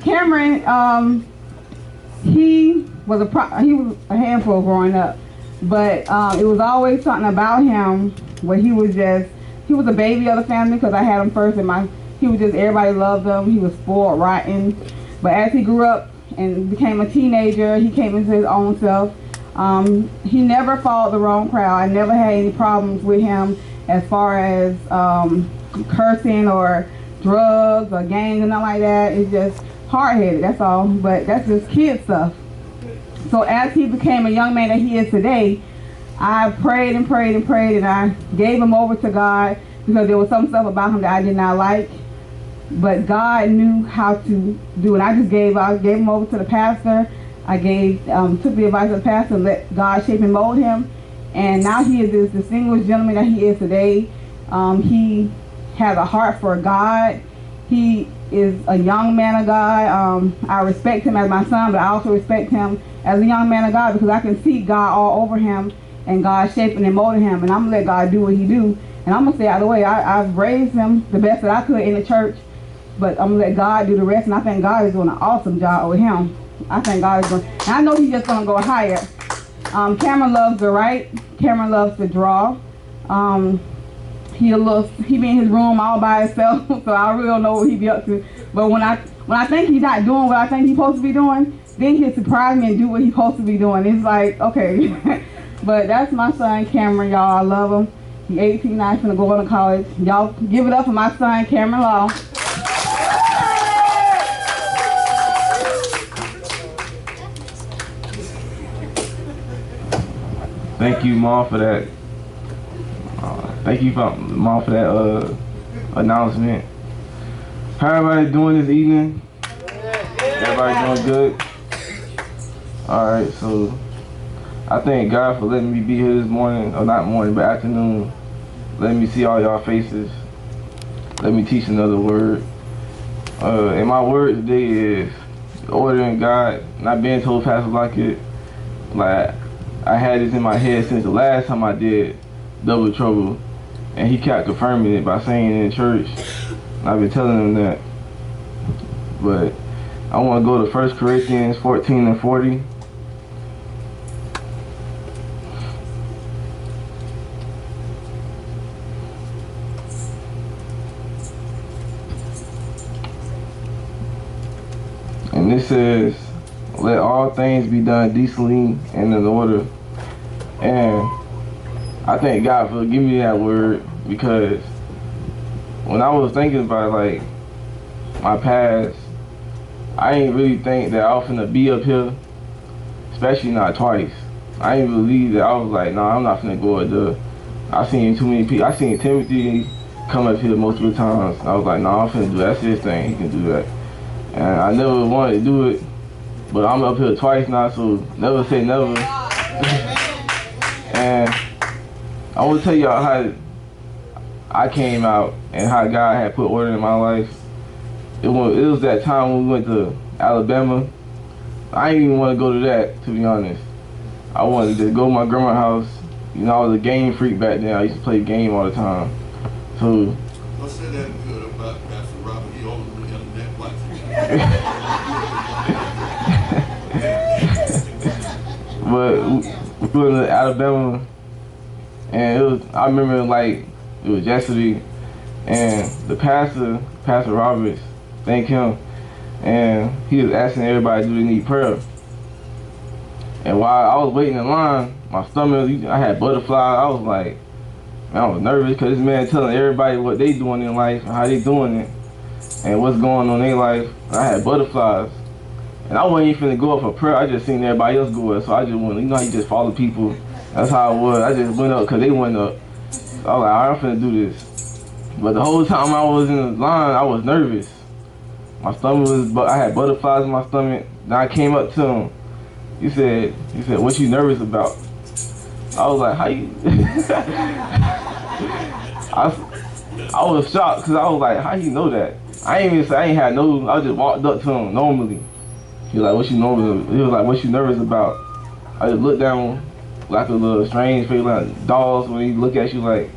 Cameron, he was a handful growing up, but it was always something about him where he was a baby of the family because I had him first, and he was just, everybody loved him. He was spoiled rotten, but as he grew up and became a teenager, he came into his own self. He never followed the wrong crowd. I never had any problems with him as far as cursing or drugs or gangs and nothing like that. It's just hard-headed, that's all. But that's just kid stuff. So as he became a young man that he is today, I prayed and prayed and prayed, and I gave him over to God because there was some stuff about him that I did not like. But God knew how to do it. I gave him over to the pastor. I took the advice of the pastor and let God shape and mold him. And now he is this distinguished gentleman that he is today. He has a heart for God. He is a young man of God. I respect him as my son, but I also respect him as a young man of God because I can see God all over him and God shaping and molding him. And I'm going to let God do what he do. And I'm going to stay out of the way. I've raised him the best that I could in the church, but I'm going to let God do the rest. And I think God is doing an awesome job with him. I think God is going to, and I know he's just going to go higher. Cameron loves to write. Cameron loves to draw. He be in his room all by himself, so I really don't know what he be up to. But when I think he's not doing what I think he's supposed to be doing, then he'll surprise me and do what he's supposed to be doing. It's like, okay. But that's my son, Cameron, y'all. I love him. He's 18 now, he's gonna go to college. Y'all give it up for my son, Cameron Law. Thank you, Mom, for that. Thank you, Mom, for that announcement. How everybody doing this evening? Everybody doing good? Alright, so I thank God for letting me be here this morning, or not morning, but afternoon. Letting me see all y'all faces. Let me teach another word. And my word today is ordering God, not being told Pastor Lockett. Like, I had this in my head since the last time I did Double Trouble, and he kept confirming it by saying it in church. And I've been telling him that. But I want to go to 1 Corinthians 14 and 40. And this says, let all things be done decently and in order. And I thank God for giving me that word, because when I was thinking about like my past, I ain't really think that I was finna be up here, especially not twice. I didn't believe that. I was like, nah, I'm not finna go up there. I seen too many people. I seen Timothy come up here multiple times. I was like, nah, I'm finna do that. That's his thing. He can do that. And I never wanted to do it, but I'm up here twice now, so never say never. And I want to tell y'all how I came out and how God had put order in my life. It was that time when we went to Alabama. I didn't even want to go to that, to be honest. I wanted to go to my grandma's house. You know, I was a game freak back then. I used to play game all the time. So. Don't say that good about Pastor Robert. He only really had a neck like But we went to Alabama, and I remember like it was yesterday, and the Pastor Roberts, thank him, and he was asking everybody, do they need prayer? And while I was waiting in line, my stomach, I had butterflies. I was like, man, I was nervous because this man telling everybody what they doing in life and how they doing it and what's going on in their life. I had butterflies. And I wasn't even finna go up for prayer. I just seen everybody else go up, so I just went. You know how you just follow people? That's how it was. I just went up because they went up. So I was like, all right, I'm finna do this. But the whole time I was in the line, I was nervous. My stomach was, I had butterflies in my stomach. Then I came up to him. He said, what you nervous about? I was like, how you? I was shocked because I was like, how you know that? I ain't even say, I ain't had no, I just walked up to him normally. He was like, what you nervous? He was like, what you nervous about? I just looked down like a little strange face, like dolls when he look at you like,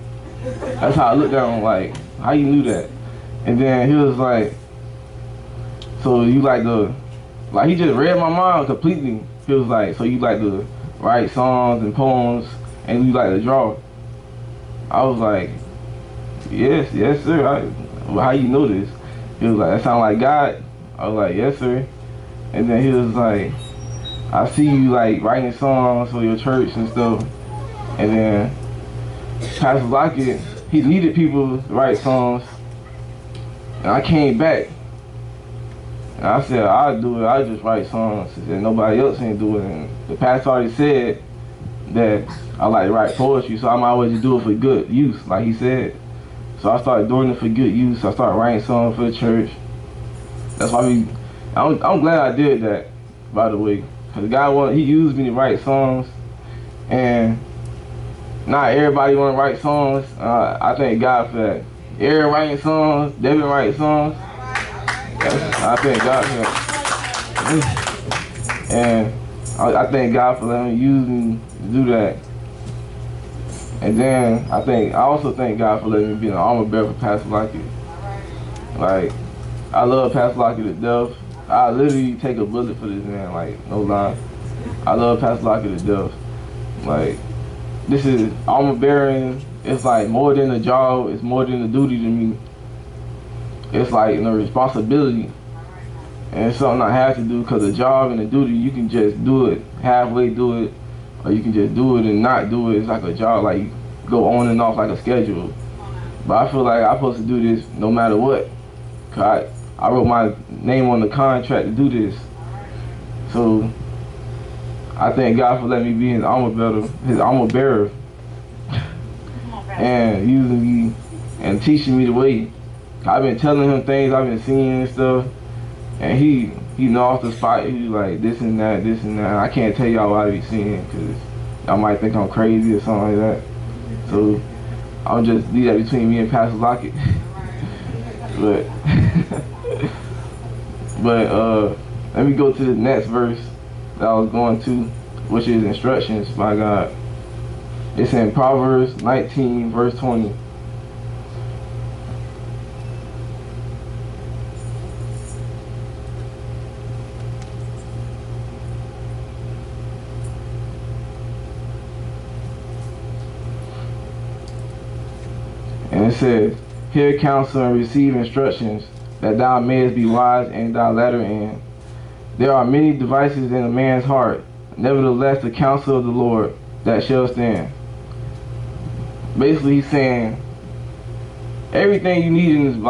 that's how I looked down, like, how you knew that? And then he was like, So you like to, like he just read my mind completely. He was like, so you like to write songs and poems and you like to draw. I was like, yes, yes sir. Well, how you know this? He was like, that sound like God. I was like, yes sir. And then he was like, I see you like writing songs for your church and stuff. And then Pastor Lockett, he needed people to write songs. And I came back. And I said, I'll do it. I'll just write songs. And nobody else ain't do it. And the pastor already said that I like to write poetry, so I might always just do it for good use, like he said. So I started doing it for good use. I started writing songs for the church. That's why I'm glad I did that, by the way. Because the guy, he used me to write songs. And not everybody want to write songs. I thank God for that. Aaron writing songs, David writing songs. I thank God for that. And I thank God for letting me use me to do that. And then I also thank God for letting me be an armor bearer for Pastor Lockett. Like, I love Pastor Lockett to death. I literally take a bullet for this man, like, no lie. I love Pastor Lockett to death. Like, this is armor bearing. It's like more than a job. It's more than a duty to me. It's like a responsibility. And it's something I have to do, because the job and the duty, you can just do it, halfway do it, or you can just do it and not do it. It's like a job, like you go on and off like a schedule. But I feel like I'm supposed to do this no matter what. Cause I wrote my name on the contract to do this. So I thank God for letting me be his armor bearer, and using me and teaching me the way. I've been telling him things I've been seeing and stuff, and he know off the spot. He's like, this and that, this and that. I can't tell y'all what I be seeing, because y'all might think I'm crazy or something like that. So I'll just leave that between me and Pastor Lockett. but let me go to the next verse that I was going to, which is instructions by God. It's in Proverbs 19, verse 20. And it says, hear counsel and receive instructions, that thou mayest be wise in thy latter end. There are many devices in a man's heart, nevertheless the counsel of the Lord that shall stand. Basically he's saying, everything you need in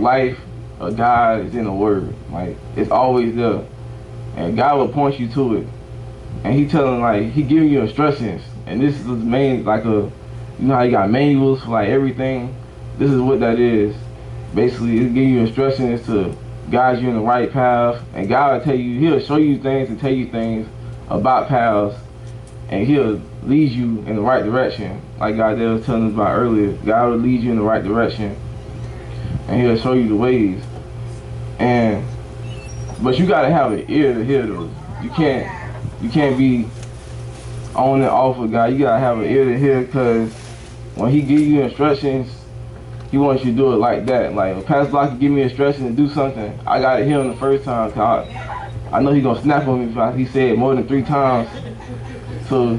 life of God is in the Word. Like, it's always there. And God will point you to it. And he telling, like, he giving you instructions. And this is the main, like you know how you got manuals for like everything? This is what that is. Basically, it's giving you instructions to guide you in the right path. And God will tell you, he'll show you things and tell you things about paths. And he'll lead you in the right direction. Like God was telling us about earlier. God will lead you in the right direction. And he'll show you the ways. But you gotta have an ear to hear those. You can't be on and off of God. You gotta have an ear to hear, because when he give you instructions, he wants you to do it like that. Like, when Pastor Lockett give me instructions to do something, I gotta hear him the first time, cause I know he gonna snap on me if he said it more than 3 times. So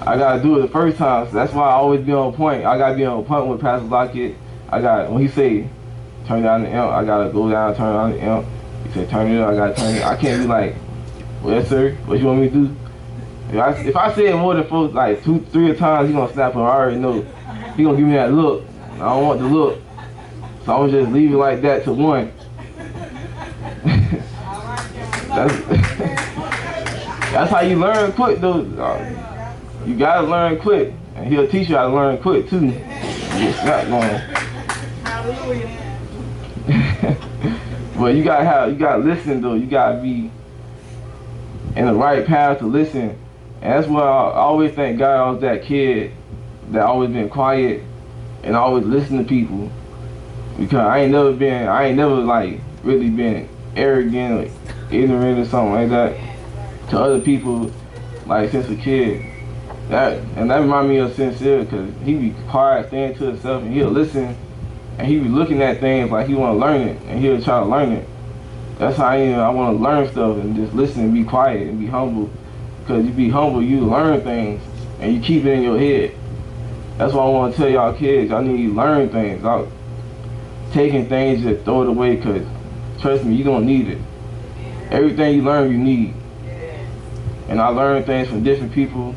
I gotta do it the first time. So that's why I always be on point. I gotta be on point with Pastor Lockett. When he say turn down the amp, I gotta go down and turn on the amp. He said turn it up, I gotta turn it. I can't be like, well, yes sir, what you want me to do? If I say it more than 4, like 2, 3 times, he gonna snap him. I already know. He gonna give me that look. I don't want the look. So I'm just leave it like that to 1. That's how you learn quick, though. You gotta learn quick, and he'll teach you how to learn quick too. Get snapped on. But you gotta listen though. You gotta be in the right path to listen. And that's why I always thank God I was that kid that always been quiet and always listen to people, because I ain't never like really been arrogant or ignorant or something like that to other people, like since a kid. That remind me of Sincere, because he be quiet, staying to himself, and he'll listen, and he be looking at things like he want to learn it, and he'll try to learn it. That's how I am. I want to learn stuff and just listen and be quiet and be humble. Because you be humble, you learn things and you keep it in your head. That's why I want to tell y'all kids, y'all need to learn things. Y'all taking things and throw it away, because trust me, you don't need it. Everything you learn, you need. And I learned things from different people,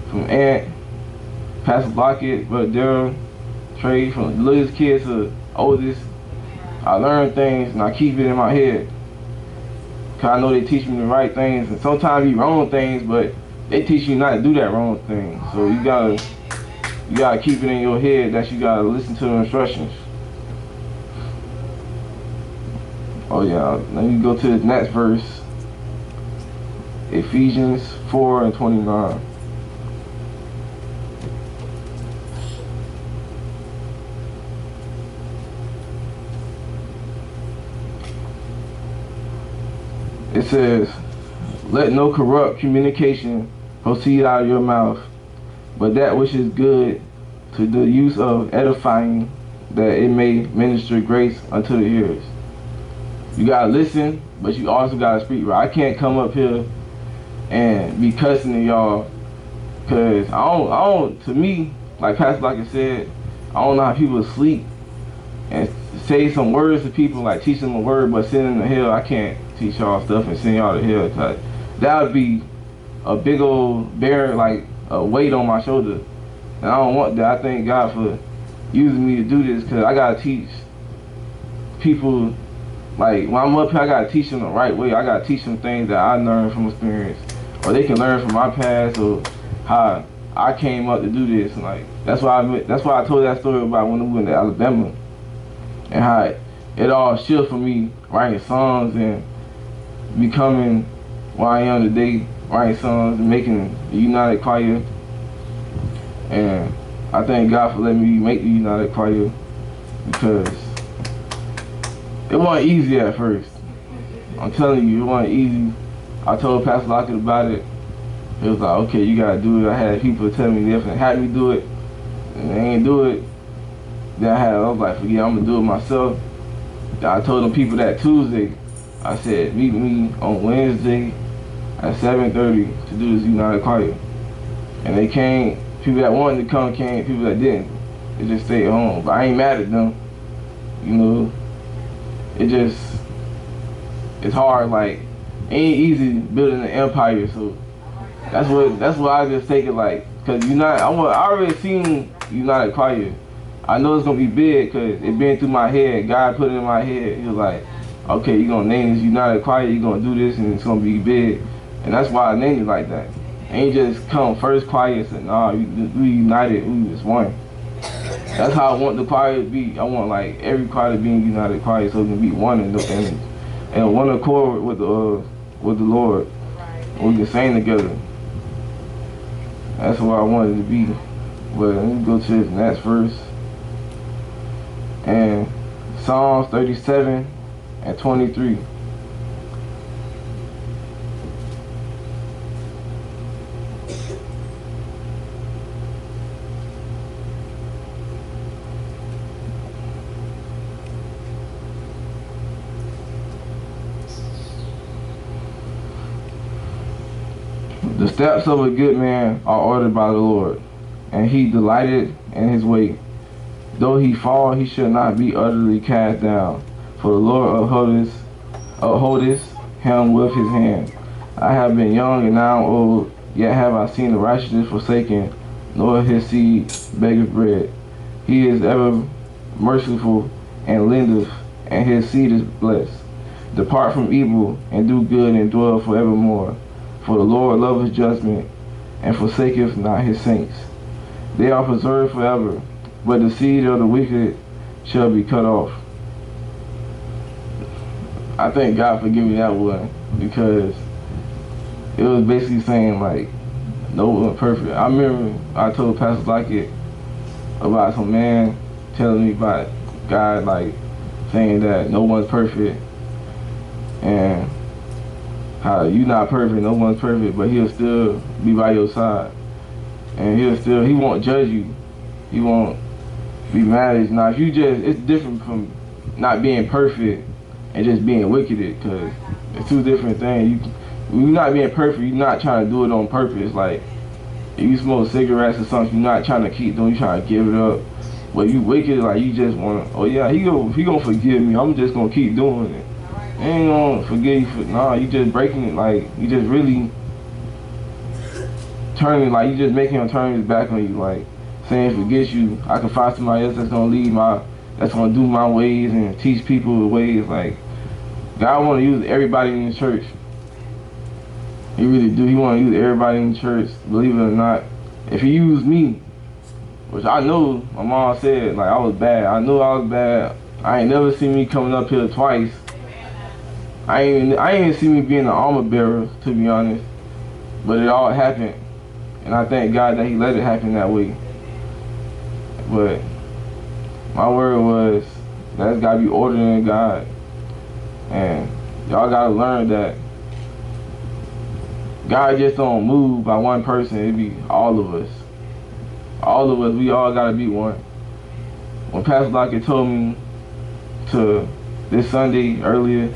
from Aunt, Pastor Lockett, Brother Daryl, Trey, from the littlest kids to the oldest. I learn things and I keep it in my head. Cause I know they teach me the right things, and sometimes you wrong things, but they teach you not to do that wrong thing. So you gotta keep it in your head that you gotta listen to the instructions. Oh yeah, let me go to the next verse. Ephesians 4:29. It says, let no corrupt communication proceed out of your mouth, but that which is good to the use of edifying, that it may minister grace unto the hearers. You gotta listen, but you also gotta speak right. I can't come up here and be cussing to y'all, cause I don't, to me, like Pastor Lockett said, I don't know how people sleep and say some words to people, like teach them a word, but send them to hell. I can't teach y'all stuff and send y'all to hell, cause that would be a big old bear, like a weight on my shoulder, and I don't want that. I thank God for using me to do this, cause I gotta teach people. Like when I'm up here, I gotta teach them the right way. I gotta teach them things that I learned from experience, or they can learn from my past, or how I came up to do this. And like that's why I told that story about when we went to Alabama, and how it all shifted for me writing songs and becoming what I am today, writing songs and making the United Choir. And I thank God for letting me make the United Choir, because it wasn't easy at first. I'm telling you, it wasn't easy. I told Pastor Lockett about it. He was like, okay, you gotta do it. I had people tell me different, had me do it, and they ain't do it. Then I was like, forget, I'm gonna do it myself. Then I told them people that Tuesday, I said, meet me on Wednesday at 7:30 to do this United Choir. And they came, people that wanted to come came, people that didn't, they just stayed home. But I ain't mad at them, you know. It's hard, like, it ain't easy building an empire, so that's what I just take it like, cause I already seen United Choir. I know it's gonna be big, cause it been through my head. God put it in my head. He was like, okay, you're gonna name this United Choir, you're gonna do this, and it's gonna be big. And that's why I named it like that. Ain't just come first choir and say, nah, we united, we was one. That's how I want the choir to be. I want like every choir to be in United Choir, so it can be one and one accord with the Lord. We can sing together. That's what I wanted to be. But let me go to this next verse. And Psalms 37:23. The steps of a good man are ordered by the Lord, and he delighted in his way. Though he fall, he shall not be utterly cast down, for the Lord upholdeth him with his hand. I have been young and now old, yet have I seen the righteous forsaken, nor his seed beggeth bread. He is ever merciful and lendeth, and his seed is blessed. Depart from evil, and do good, and dwell forevermore. For the Lord loveth judgment, and forsaketh not his saints. They are preserved forever, but the seed of the wicked shall be cut off. I thank God for giving me that one, because it was basically saying like, no one perfect. I remember I told Pastor Lockett about some man telling me about God, like saying that no one's perfect, and how you not perfect, no one's perfect, but he'll still be by your side. And he won't judge you. He won't be mad at you. Now if you it's different from not being perfect and just being wicked, because it's two different things. You're not being perfect. You're not trying to do it on purpose. Like, if you smoke cigarettes or something, you're not trying to keep doing. You're trying to give it up. But you wicked, like you just want to. Oh yeah, he gonna forgive me. I'm just gonna keep doing it. He ain't gonna forgive you for you just breaking it. Like you just really turning. Like you just making him turn his back on you. Like saying forget you. I can find somebody else that's gonna do my ways and teach people the ways. Like God want to use everybody in the church. He really do. He want to use everybody in the church, believe it or not. If he used me, which I know my mom said, like I was bad. I knew I was bad. I ain't never seen me coming up here twice. I ain't see me being an armor bearer, to be honest. But it all happened. And I thank God that he let it happen that way. But my word was, that's gotta be ordered in God. And y'all gotta learn that God just don't move by one person. It be all of us. All of us, we all gotta be one. When Pastor Lockett told me to this Sunday earlier,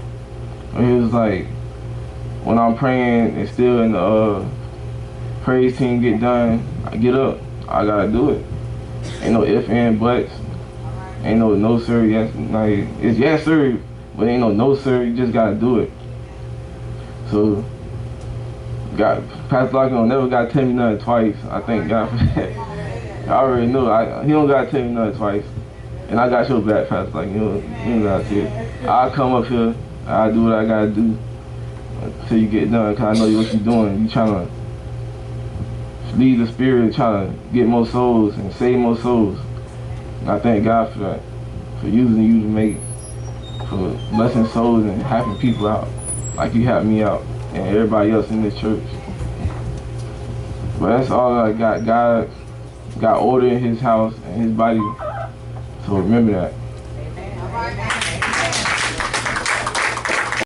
he was like, when I'm praying and still in the praise team get done, I get up. I gotta do it. Ain't no if and buts. Ain't no sir, yes. Like, it's yes sir, but ain't no sir. You just gotta do it. So Pastor Lockett never gotta tell me nothing twice. I thank God for that. I already know. He don't gotta tell me nothing twice. And I got your back, Pastor Lockett. You don't gotta tell it. I'll come up here. I'll do what I gotta do until you get done. Cause I know what you're doing. You trying to lead the spirit, trying to get more souls and save more souls. And I thank God for that, for using you for blessing souls and helping people out, like you helped me out and everybody else in this church. But that's all I got. God got order in his house and his body. So remember that.